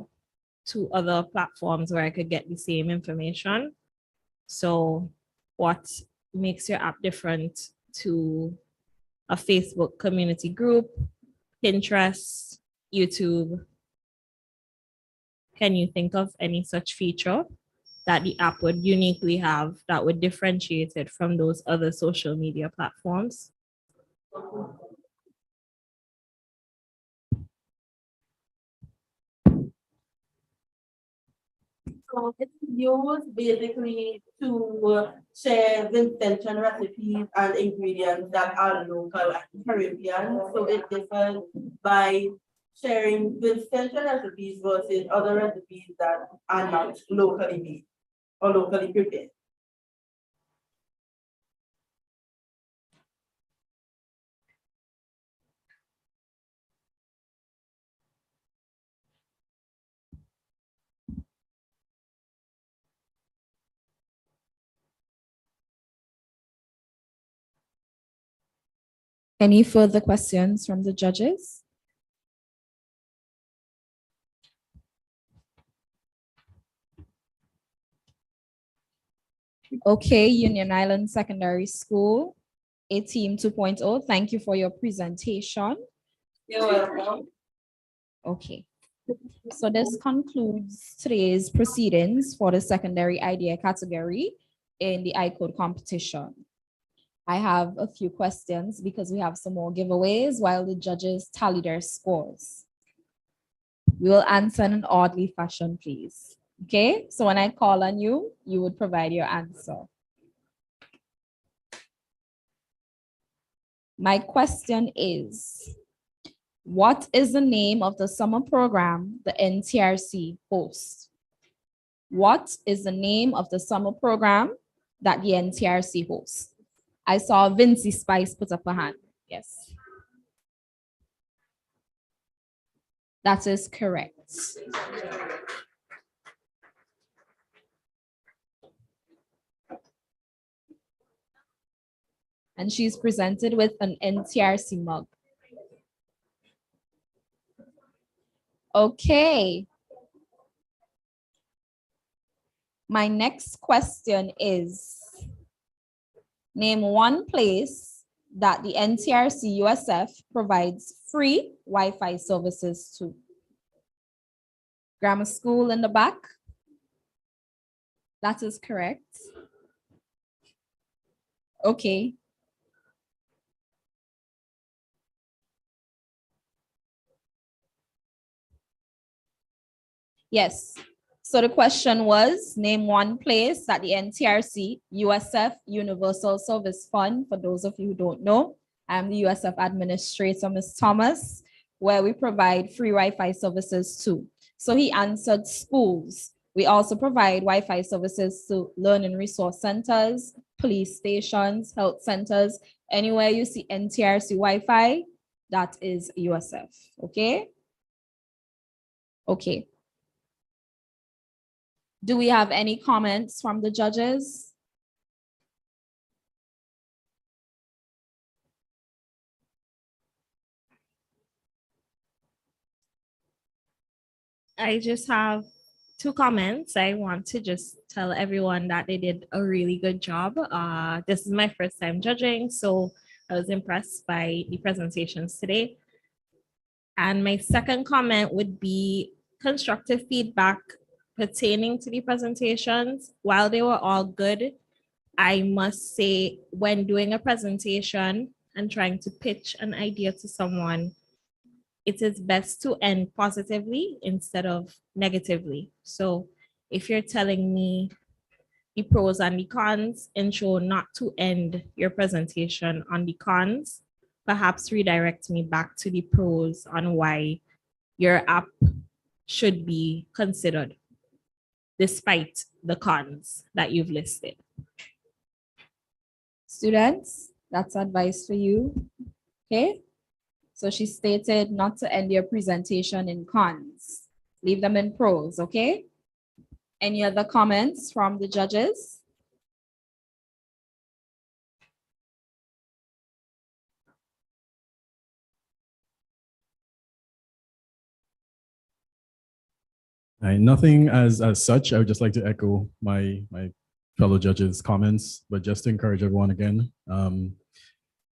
to other platforms where I could get the same information? So what makes your app different to a Facebook community group, Pinterest, YouTube? Can you think of any such feature that the app would uniquely have that would differentiate it from those other social media platforms? So it's used basically to share Vincentian recipes and ingredients that are local and Caribbean. So it differs by sharing Vincentian recipes versus other recipes that are not locally made or locally prepared. Any further questions from the judges? Okay, Union Island Secondary School, A Team 2.0, thank you for your presentation. You're welcome. Okay, so this concludes today's proceedings for the secondary idea category in the iCode competition. I have a few questions because we have some more giveaways while the judges tally their scores. We will answer in an orderly fashion, please. Okay, so when I call on you, you would provide your answer. My question is, what is the name of the summer program the NTRC hosts? What is the name of the summer program that the NTRC hosts? I saw Vincy Spice put up a hand. Yes. That is correct. And she's presented with an NTRC mug. Okay. My next question is, name one place that the NTRC USF provides free Wi-Fi services to. Grammar school in the back. That is correct. Okay. Yes. So the question was, name one place that the NTRC USF Universal Service Fund, for those of you who don't know, I'm the USF administrator, Ms. Thomas, where we provide free Wi-Fi services to. So he answered schools. We also provide Wi-Fi services to learning resource centers, police stations, health centers. Anywhere you see NTRC Wi-Fi, that is USF, okay? Okay. Do we have any comments from the judges? I just have two comments. I want to just tell everyone that they did a really good job. This is my first time judging, so I was impressed by the presentations today. And my second comment would be constructive feedback pertaining to the presentations. While they were all good, I must say when doing a presentation and trying to pitch an idea to someone, it is best to end positively instead of negatively. So if you're telling me the pros and the cons, ensure not to end your presentation on the cons. Perhaps redirect me back to the pros on why your app should be considered, despite the cons that you've listed. Students, that's advice for you, okay? So she stated not to end your presentation in cons. Leave them in pros, okay? Any other comments from the judges? Nothing as such. I would just like to echo my fellow judges' comments, but just to encourage everyone again.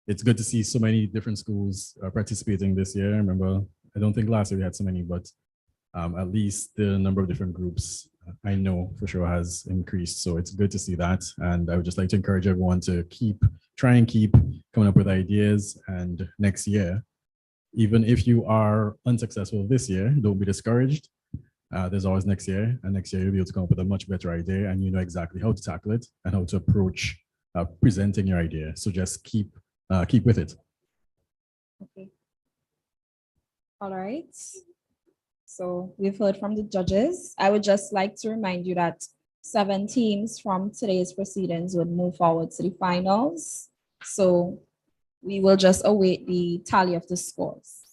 It's good to see so many different schools participating this year. I remember, I don't think last year we had so many, but at least the number of different groups I know for sure has increased. So it's good to see that. And I would just like to encourage everyone to try and keep coming up with ideas. And next year, even if you are unsuccessful this year, don't be discouraged. There's always next year, and next year you'll be able to come up with a much better idea, and you know exactly how to tackle it and how to approach presenting your idea. So just keep with it. Okay. All right. So we've heard from the judges. I would just like to remind you that 7 teams from today's proceedings would move forward to the finals. So we will just await the tally of the scores.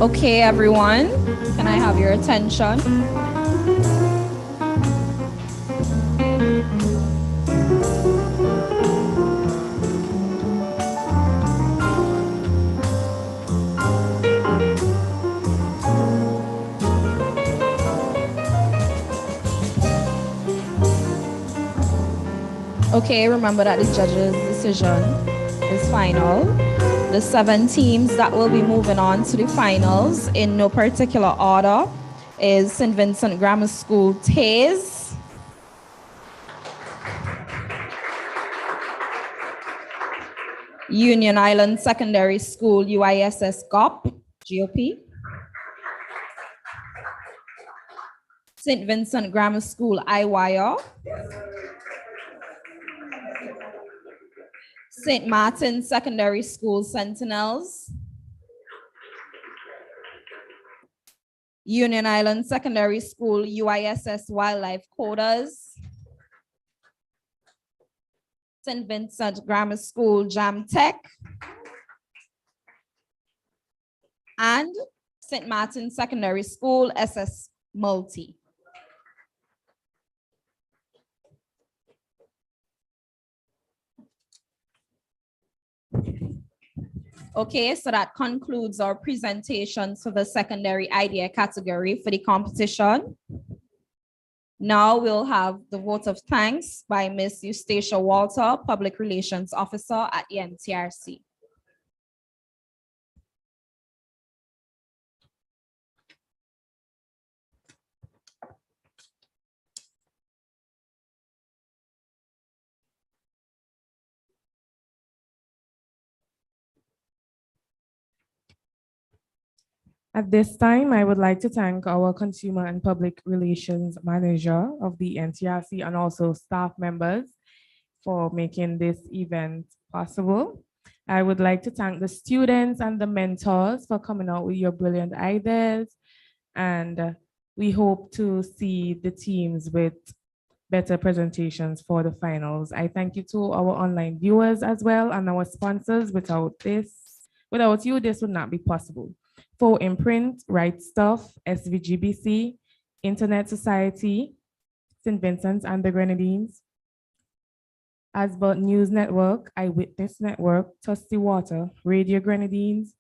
Okay, everyone, can I have your attention? Okay, remember that the judge's decision is final. The 7 teams that will be moving on to the finals in no particular order is St. Vincent Grammar School TASE, Union Island Secondary School UISS GOP, St. Vincent Grammar School IWIRE, St. Martin Secondary School Sentinels, Union Island Secondary School UISS Wildlife Coders, St. Vincent Grammar School Jam Tech, and St. Martin Secondary School SS Multi. Okay, so that concludes our presentations for the secondary idea category for the competition. Now we'll have the vote of thanks by Ms. Eustacia Walter, Public Relations Officer at the NTRC. At this time, I would like to thank our Consumer and Public Relations Manager of the NTRC and also staff members for making this event possible. I would like to thank the students and the mentors for coming out with your brilliant ideas. And we hope to see the teams with better presentations for the finals. I thank you to our online viewers as well and our sponsors. Without you, this would not be possible. For Imprint, Right Stuff, SVGBC, Internet Society, St. Vincent's and the Grenadines, Asbot News Network, Eyewitness Network, Tusty Water, Radio Grenadines,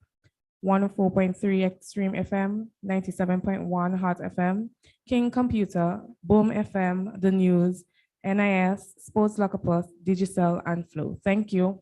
104.3 Extreme FM, 97.1 Hot FM, King Computer, Boom FM, The News, NIS, Sports Locker Plus, Digicel, and Flow. Thank you.